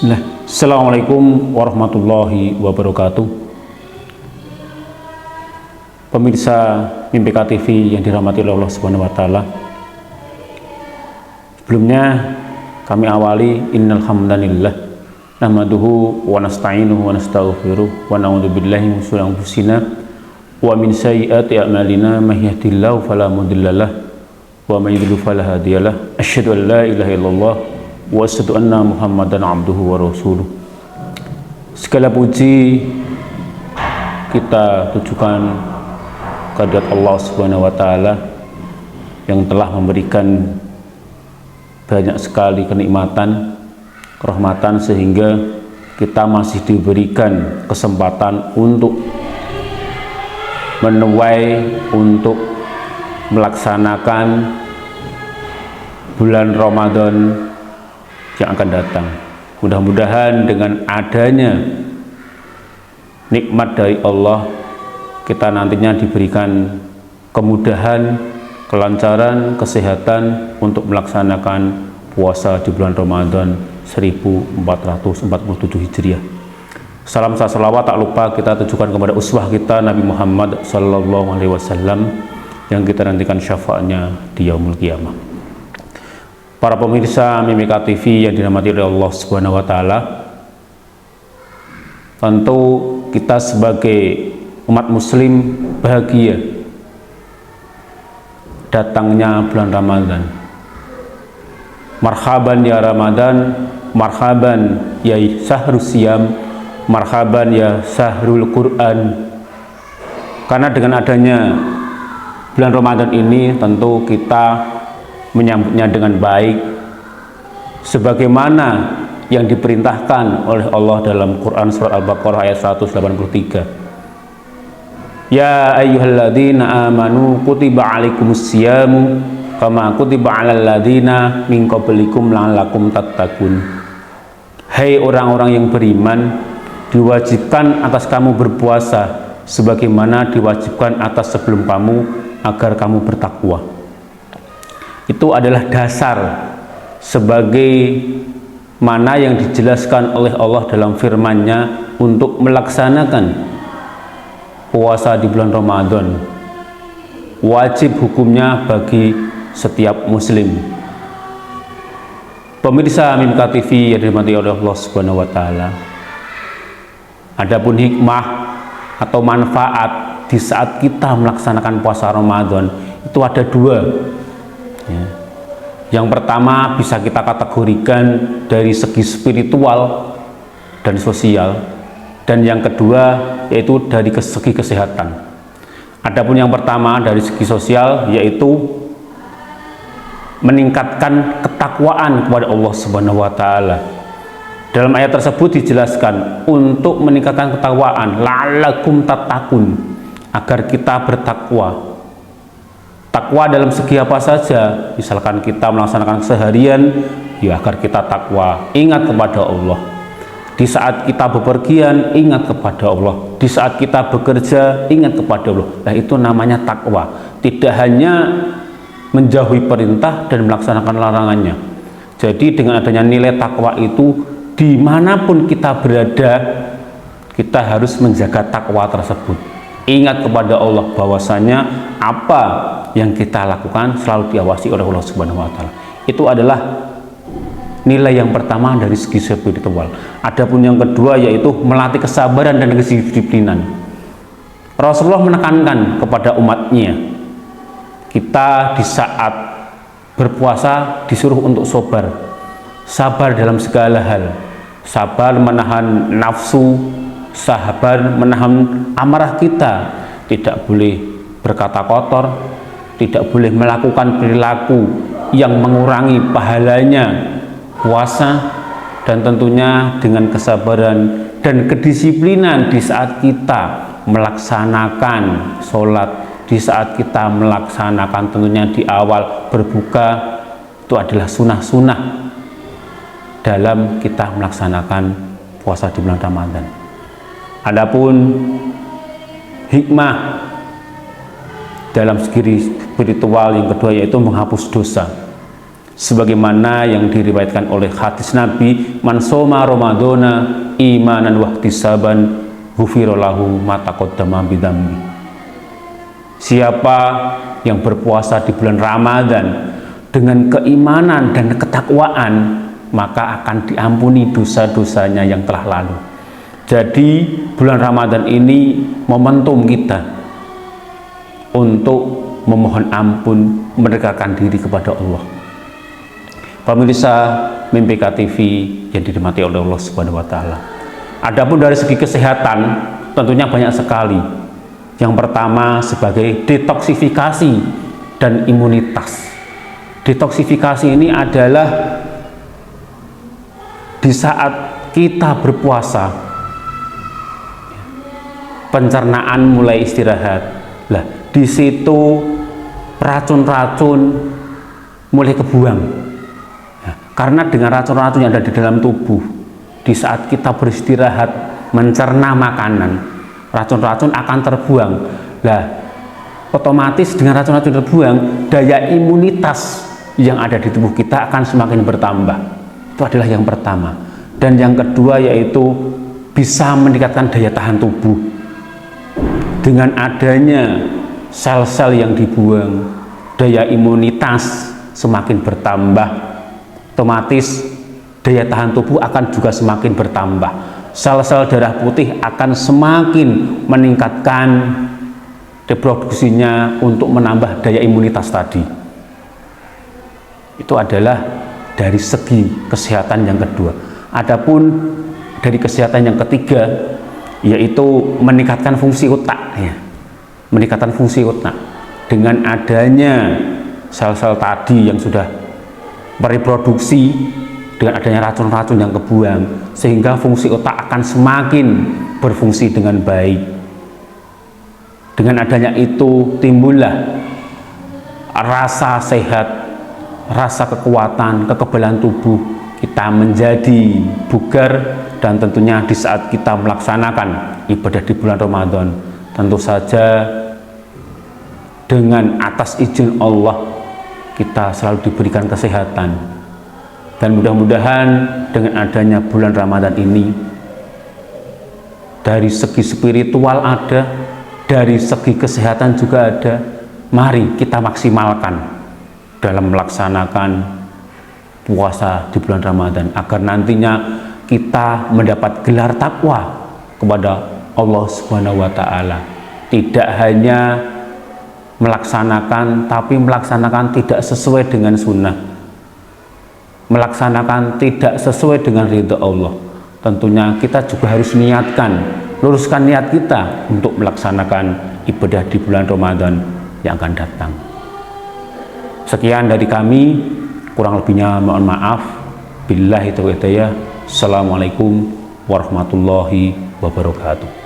Bismillah. Assalamualaikum warahmatullahi wabarakatuh. Pemirsa MIMPK TV yang dirahmati oleh Allah Subhanahu wa taala. Sebelumnya kami awali innal hamdalillah nahmaduhu wa nasta'inuhu wa nastaghfiruh wa na'udzu billahi min syururi anfusina wa min sayyiati a'malina may yahdihillahu fala mudhillalah wa may yudhlil fala hadiyalah. Asyhadu an la ilaha illallah wa asyhadu anna Muhammadan abduhu wa rasuluh. Segala puji kita tujukan kehadirat Allah Subhanahu wa taala yang telah memberikan banyak sekali kenikmatan, kerahmatan sehingga kita masih diberikan kesempatan untuk menuai, untuk melaksanakan bulan Ramadan yang akan datang. Mudah-mudahan dengan adanya nikmat dari Allah, kita nantinya diberikan kemudahan, kelancaran, kesehatan untuk melaksanakan puasa di bulan Ramadan 1447 Hijriah. Salam salawat tak lupa kita tujukan kepada uswah kita Nabi Muhammad Sallallahu Alaihi Wasallam yang kita nantikan syafaatnya di yaumul qiyamah. Para pemirsa MIMPK TV yang dirahmati oleh Allah Subhanahu wa taala, tentu kita sebagai umat muslim bahagia datangnya bulan Ramadan. Marhaban ya Ramadan, marhaban ya syahrul siyam, marhaban ya syahrul Quran. Karena dengan adanya bulan Ramadan ini tentu kita menyambutnya dengan baik sebagaimana yang diperintahkan oleh Allah dalam Quran surat Al-Baqarah ayat 183. Ya ayyuhalladzina amanu kutiba alaikumusyamu kama kutiba alal ladzina min qablikum la'allakum tattaqun. Hai orang-orang yang beriman, diwajibkan atas kamu berpuasa sebagaimana diwajibkan atas sebelum kamu agar kamu bertakwa. Itu adalah dasar sebagai mana yang dijelaskan oleh Allah dalam firman-Nya untuk melaksanakan puasa di bulan Ramadan. Wajib hukumnya bagi setiap muslim. Pemirsa MIMPK TV yang dirahmati oleh Allah Subhanahu wa taala. Adapun hikmah atau manfaat di saat kita melaksanakan puasa Ramadan itu ada dua. Ya. Yang pertama bisa kita kategorikan dari segi spiritual dan sosial, dan yang kedua yaitu dari segi kesehatan. Adapun yang pertama dari segi sosial yaitu meningkatkan ketakwaan kepada Allah Subhanahu wa taala. Dalam ayat tersebut dijelaskan untuk meningkatkan ketakwaan, la'allakum tattaqun, agar kita bertakwa. Takwa dalam segi apa saja, misalkan kita melaksanakan seharian, ya agar kita takwa, ingat kepada Allah. Di saat kita bepergian, ingat kepada Allah. Di saat kita bekerja, ingat kepada Allah. Nah, itu namanya takwa. Tidak hanya menjauhi perintah dan melaksanakan larangannya. Jadi dengan adanya nilai takwa itu, dimanapun kita berada, kita harus menjaga takwa tersebut. Ingat kepada Allah bahwasanya apa yang kita lakukan selalu diawasi oleh Allah Subhanahu wa taala. Itu adalah nilai yang pertama dari segi spiritual. Adapun yang kedua yaitu melatih kesabaran dan kedisiplinan. Rasulullah menekankan kepada umatnya, kita di saat berpuasa disuruh untuk sabar dalam segala hal, sabar menahan nafsu, sabar menahan amarah kita, tidak boleh berkata kotor, tidak boleh melakukan perilaku yang mengurangi pahalanya puasa, dan tentunya dengan kesabaran dan kedisiplinan di saat kita melaksanakan sholat, di saat kita melaksanakan tentunya di awal berbuka, itu adalah sunnah-sunnah dalam kita melaksanakan puasa di bulan Ramadan. Adapun hikmah dalam segi spiritual yang kedua yaitu menghapus dosa. sebagaimana yang diriwayatkan oleh hadis Nabi, man soma ramadhana imanan wahtisaban ghufira lahu ma taqaddama bidzambi. Siapa yang berpuasa di bulan Ramadan dengan keimanan dan ketakwaan, maka akan diampuni dosa-dosanya yang telah lalu. Jadi bulan Ramadan ini momentum kita untuk memohon ampun, mendekatkan diri kepada Allah. Pemirsa MIMPK TV yang dirahmati oleh Allah Subhanahu wa taala. Adapun dari segi kesehatan tentunya banyak sekali. Yang pertama sebagai detoksifikasi dan imunitas. Detoksifikasi ini adalah di saat kita berpuasa, pencernaan mulai istirahat. Lah, di situ racun-racun mulai kebuang. Karena dengan racun-racun yang ada di dalam tubuh, di saat kita beristirahat mencerna makanan, racun-racun akan terbuang. Lah, otomatis dengan racun-racun terbuang, daya imunitas yang ada di tubuh kita akan semakin bertambah. Itu adalah yang pertama. Dan yang kedua yaitu bisa meningkatkan daya tahan tubuh. Dengan adanya sel-sel yang dibuang, daya imunitas semakin bertambah, otomatis daya tahan tubuh akan juga semakin bertambah. Sel-sel darah putih akan semakin meningkatkan reproduksinya untuk menambah daya imunitas tadi. Itu adalah dari segi kesehatan yang kedua. Adapun dari kesehatan yang ketiga yaitu meningkatkan fungsi otak, ya. Meningkatkan fungsi otak dengan adanya sel-sel tadi yang sudah mereproduksi, dengan adanya racun-racun yang kebuang, sehingga fungsi otak akan semakin berfungsi dengan baik. Dengan adanya itu timbullah rasa sehat, rasa kekuatan, kekebalan tubuh, kita menjadi bugar. Dan tentunya di saat kita melaksanakan ibadah di bulan Ramadan, tentu saja dengan atas izin Allah kita selalu diberikan kesehatan. Dan mudah-mudahan dengan adanya bulan Ramadan ini, dari segi spiritual ada, dari segi kesehatan juga ada. Mari kita maksimalkan dalam melaksanakan puasa di bulan Ramadan, agar nantinya kita mendapat gelar takwa kepada Allah Subhanahu wa taala. Tidak hanya melaksanakan, tapi melaksanakan tidak sesuai dengan sunnah, melaksanakan tidak sesuai dengan ridha Allah. Tentunya kita juga harus niatkan, luruskan niat kita untuk melaksanakan ibadah di bulan Ramadan yang akan datang. Sekian dari kami, kurang lebihnya mohon maaf. Billahi taufiq hidayah. Assalamualaikum warahmatullahi wabarakatuh.